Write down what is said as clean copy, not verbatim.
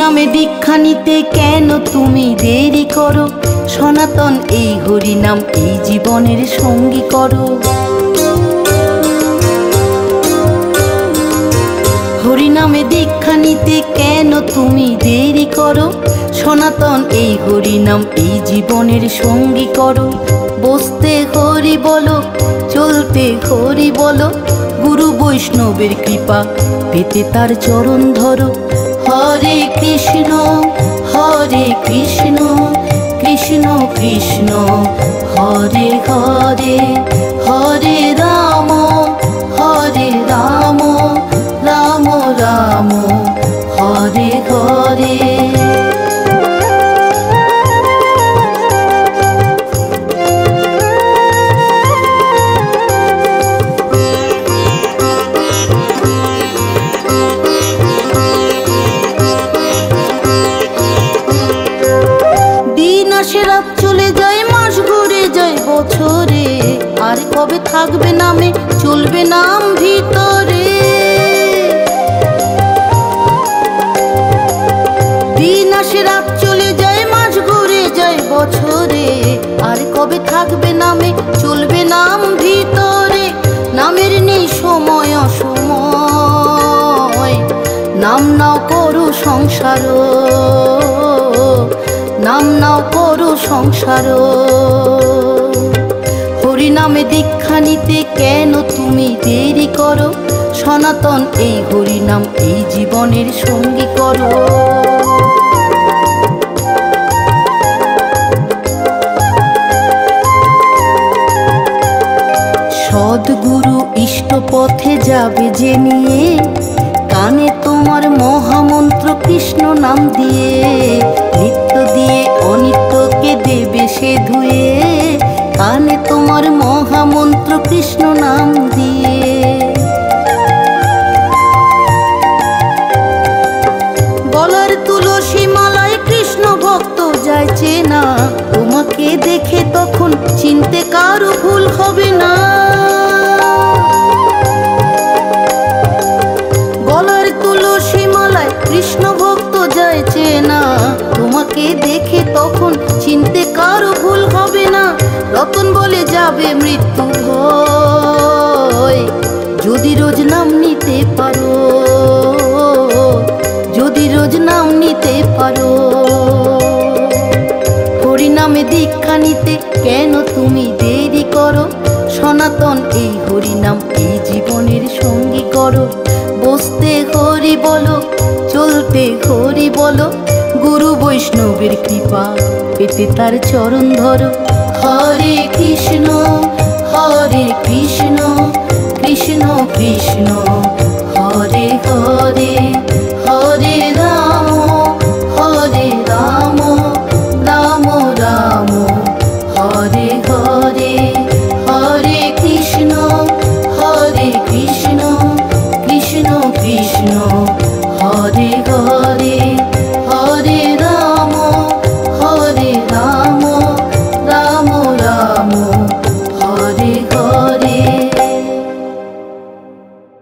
হরিনামে দীক্ষা নিতে কেন তুমি দেরি করো? সনাতন এই হরিনাম এই জীবনের সঙ্গী করো। হরিনামে দীক্ষা নিতে কেন তুমি দেরি করো? সনাতন এই হরিনাম এই জীবনের সঙ্গী করো। বসতে হরি বলো, চলতে হরি বলো, গুরু বৈষ্ণবের কৃপা পেতে তার চরণ ধরো। হরে কৃষ্ণ হরে কৃষ্ণ কৃষ্ণ কৃষ্ণ হরে হরে, হরে রাম হরে রাম রাম রাম হরে হরে। রাত চলে যায়, মাস ঘুরে যায় বছরে, আর কবে থাকবে নামে চলবে নাম ভিতরে। দিন আসে রাত চলে যায়, মাস ঘুরে যায় বছরে, আর কবে থাকবে নামে চলবে নাম ভিতরে। নামের নেই সময় অসময়, নাম নাও করো সংসার, নাম নাও করো সংসার। হরিনামে দীক্ষা নিতে কেন তুমি দেরি করো? সনাতন এই হরিনাম এই জীবনের সঙ্গী করো। সদ্গুরু ইষ্ট পথে যাবে যে নিয়ে, কানে তোমার মহামন্ত্র কৃষ্ণ নাম দিয়ে, নিত্য দিয়ে অনিত্যকে দেবে সে ধুয়ে, কানে তোমার মহামন্ত্র কৃষ্ণ নাম দিয়ে। গলার তুলসী মালায় কৃষ্ণ ভক্ত যায় চেনা, তোমাকে দেখে তখন চিনতে কারো ভুল হবে না। গলার তুলসী মালায় কৃষ্ণ ভক্ত যায় চেনা, তোমাকে দেখে তখন চিনতে কারো ভুল হবে না। রতন বলে যাবে মৃত্যু ভয়, যদি রোজ নাম নিতে পারো, যদি রোজ নাম নিতে পারো। হরিনামে দীক্ষা নিতে কেন তুমি দেরি করো? সনাতন এই হরিনাম এই জীবনের সঙ্গী করো। বসতে হরি বলো, চলতে হরি বলো, গুরু বৈষ্ণবের কৃপা পেতে তার চরণ ধরো। হরে কৃষ্ণ হরে কৃষ্ণ কৃষ্ণ কৃষ্ণ হরে হরে, হরে রাম